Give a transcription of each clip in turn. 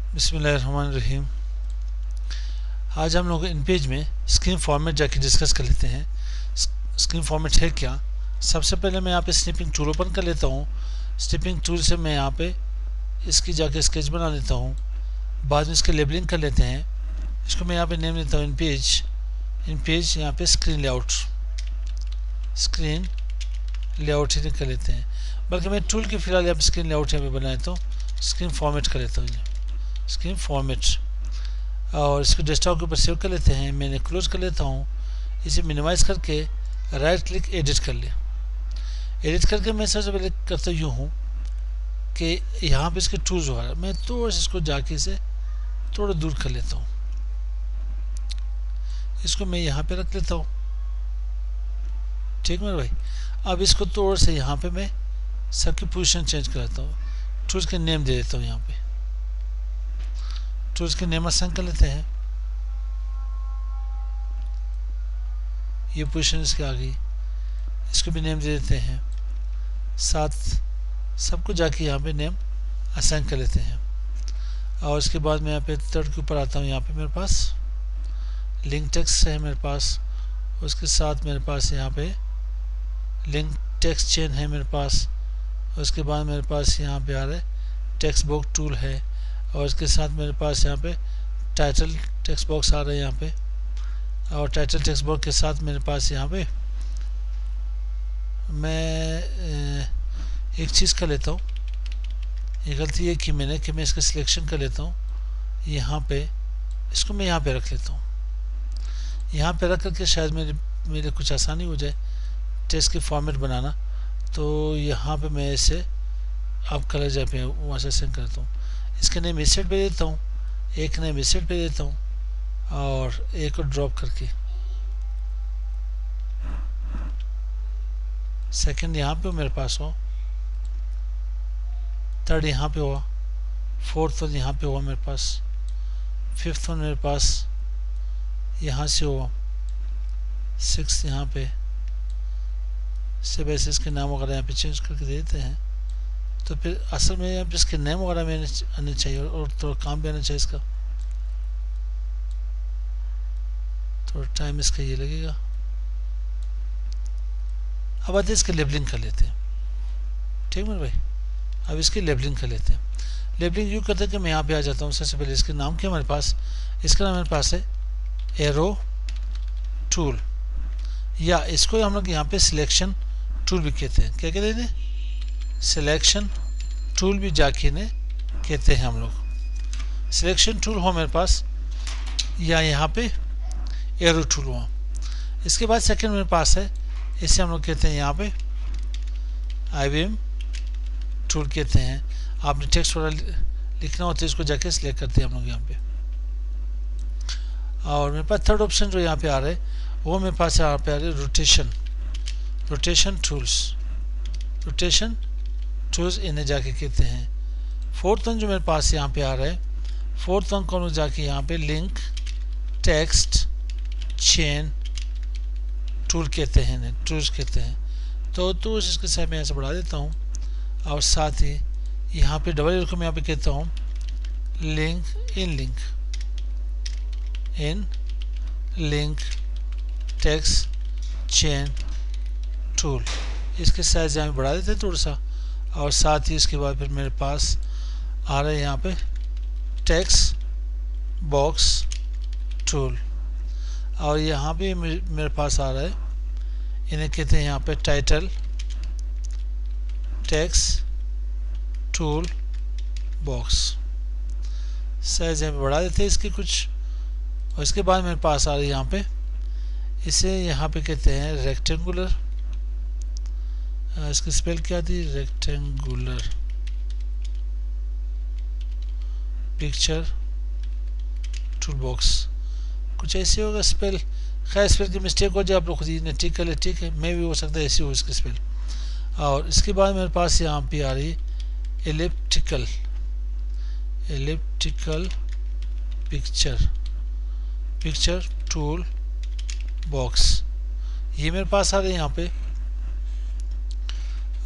बिस्मिल्लाहिर्रहमानिर्रहीम। आज हम लोग इन पेज में स्क्रीन फॉर्मेट जाके डिस्कस कर लेते हैं। स्क्रीन फॉर्मेट है क्या। सबसे पहले मैं यहाँ पे स्निपिंग टूल ओपन कर लेता हूँ। स्निपिंग टूल से मैं यहाँ पे इसकी जाके स्केच बना लेता हूँ। बाद में इसके लेबलिंग कर लेते हैं। इसको मैं यहाँ पे नेम देता हूँ इन पेज यहाँ पे स्क्रीन लेआउट ही कर लेते हैं। बल्कि मैं टूल की फिलहाल यहाँ पे स्क्रीन लेआउट यहाँ पे बनाया तो स्क्रीन फॉर्मेट कर लेता हूँ। स्क्रीन फॉर्मेट और इसको डेस्कटॉप के ऊपर सेव कर लेते हैं। मैंने क्लोज कर लेता हूँ। इसे मिनिमाइज करके राइट क्लिक एडिट कर लिया। एडिट करके मैं सबसे पहले करता यूँ हूँ कि यहाँ पे इसके टूल्स वगैरह मैं थोड़ा सा इसको जाके इसे थोड़ा दूर कर लेता हूँ। इसको मैं यहाँ पे रख लेता हूँ। ठीक मेरे भाई। अब इसको थोड़ा सा यहाँ पे मैं सबकी पोजीशन चेंज कर लेता हूँ। टूल्स के नेम दे देता हूँ। यहाँ पे टूल्स के नेम असाइन कर लेते हैं। ये पोजीशन इसके आ गई। इसको भी नेम दे देते हैं। साथ सबको जाके यहाँ पे नेम असाइन कर लेते हैं। और इसके बाद मैं यहाँ पे थर्ड के ऊपर आता हूँ। यहाँ पे मेरे पास लिंक टेक्स्ट है मेरे पास। उसके साथ मेरे पास यहाँ पे लिंक टेक्स्ट चेन है मेरे पास। उसके बाद मेरे पास यहाँ पे आ रहा है टेक्स्ट बॉक्स टूल है। और इसके साथ मेरे पास यहाँ पे टाइटल टेक्स्ट बॉक्स आ रहा है यहाँ पे। और टाइटल टेक्स्ट बॉक्स के साथ मेरे पास यहाँ पे मैं एक चीज़ कर लेता हूँ। ये गलती है कि मैंने कि मैं इसका सिलेक्शन कर लेता हूँ। यहाँ पे इसको मैं यहाँ पे रख लेता हूँ। यहाँ पे रख करके शायद मेरे कुछ आसानी हो जाए टेक्स्ट की फॉर्मेट बनाना। तो यहाँ पे मैं इसे अब कलर जाए पे वहाँ से सेंड करता हूँ। इसके नेम इस साइड पे देता हूँ, एक नेम इस साइड पे देता हूँ और एक को ड्रॉप करके सेकंड यहाँ पे मेरे पास हो, थर्ड यहाँ पे हुआ, फोर्थ वन यहाँ पे हुआ मेरे पास, फिफ्थ वन मेरे पास यहाँ से हुआ, सिक्स यहाँ पे से वैसे इसके नाम वगैरह यहाँ पे चेंज करके दे देते हैं। तो फिर असल में यहाँ पे इसके नेम वगैरह में आने चाहिए और थोड़ा काम भी आना चाहिए इसका। थोड़ा टाइम इसका ये लगेगा। अब आते इसके लेबलिंग कर लेते हैं। ठीक है भाई। अब इसकी लेबलिंग कर लेते हैं। लेबलिंग यूँ करते हैं कि मैं यहाँ पे आ जाता हूँ। सबसे पहले इसके नाम क्या हमारे पास, इसका नाम मेरे पास है एरो टूल, या इसको हम लोग यहाँ पे सिलेक्शन टूल भी कहते हैं। क्या कहते हैं? सिलेक्शन टूल भी जाके ने कहते हैं हम लोग। सिलेक्शन टूल हो मेरे पास या यहाँ पे एरो टूल हुआ। इसके बाद सेकंड मेरे पास है, इसे हम लोग कहते हैं यहाँ पे IBM टूल कहते हैं। आपने टेक्स्ट वगैरह लिखना होता है इसको जाके सिलेक्ट करते हैं हम लोग यहाँ पे। और मेरे पास थर्ड ऑप्शन जो यहाँ पे आ रहा है वो मेरे पास यहाँ पे आ रहा है रोटेशन टूल्स इन्हें जाके कहते हैं। फोर्थ वन जो मेरे पास यहाँ पे आ रहा है, फोर्थ वन को जाके यहाँ पे लिंक टेक्स्ट चेन टूल कहते हैं, टूल्स कहते हैं। तो टूल्स इसके साथ मैं ऐसे बढ़ा देता हूँ। और साथ ही यहाँ पे डबल को मैं यहाँ पे कहता हूँ लिंक टेक्स्ट चेन टूल। इसके साइज यहाँ बढ़ा देते हैं थोड़ा सा। और साथ ही इसके बाद फिर मेरे पास आ रहा है यहाँ पे टेक्स्ट बॉक्स टूल। और यहाँ पे मेरे पास आ रहा है, इन्हें कहते हैं यहाँ पे title text tool box. Size यहाँ पे बढ़ा देते हैं इसकी कुछ। और इसके बाद मेरे पास आ रही है यहाँ पे, इसे यहाँ पे कहते हैं रेक्टेंगुलर। इसकी स्पेल क्या थी? रेक्टेंगुलर पिक्चर टूल बॉक्स, कुछ ऐसे होगा स्पेल। खैर स्पेल की मिस्टेक हो जाए आप लोग खुद ही ठीक कर ले। ठीक है, मैं भी हो सकता है ऐसी हो इसकी स्पेल। और इसके बाद मेरे पास यहाँ पे आ रही एलिप्टिकल पिक्चर टूल बॉक्स, ये मेरे पास आ रही है यहाँ पे।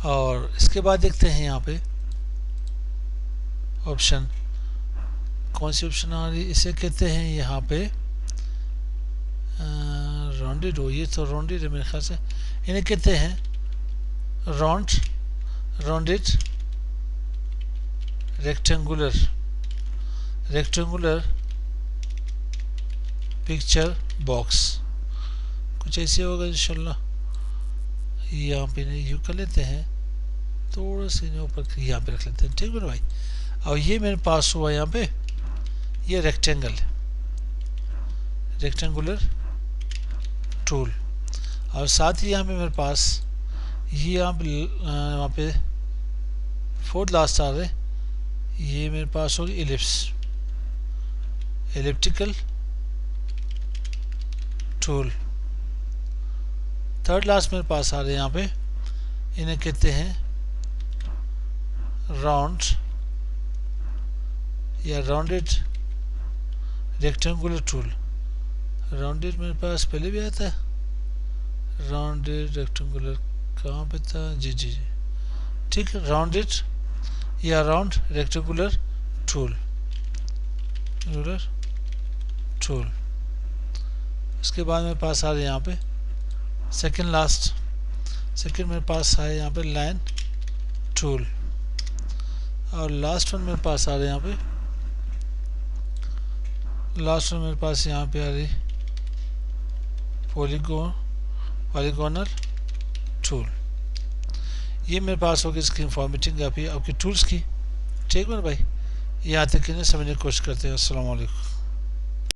और इसके बाद देखते हैं यहाँ पे ऑप्शन कौन सी ऑप्शन आ रही, इसे कहते हैं यहाँ पे राउंडेड हो, ये तो राउंडेड है मेरे ख्याल से, इन्हें कहते हैं राउंडेड रेक्टेंगुलर पिक्चर बॉक्स, कुछ ऐसे होगा इंशाल्लाह। यहाँ पे यू कर लेते हैं, थोड़ा सा ऊपर यहाँ पे रख लेते हैं, ठीक है भाई। और ये मेरे पास हुआ यहाँ पे, ये रेक्टेंगुलर टूल, और साथ ही यहाँ पे मेरे पास ये यहाँ पे फोर्थ लास्ट आ रहे, ये मेरे पास होगी एलिप्टिकल टूल। थर्ड लास्ट मेरे पास आ रहे यहाँ पे, इन्हें कहते हैं राउंडेड रेक्टेंगुलर टूल। राउंडेड मेरे पास पहले भी आया था, राउंडेड रेक्टेंगुलर कहाँ पे था, जी जी जी ठीक है, राउंडेड या राउंड रेक्टेंगुलर टूल इसके बाद मेरे पास आ रहे यहाँ पे सेकंड मेरे पास है यहाँ पे लाइन टूल, और लास्ट वन मेरे पास आ रहे यहाँ पे, लास्ट वन मेरे पास यहाँ पे आ रही पॉलीगोनल टूल। ये मेरे पास होगी इसकी फॉर्मेटिंग आपकी टूल्स की, ठीक है ना भाई। यहाँ तक कि समझने की कोशिश करते हैं। अस्सलाम वालेकुम।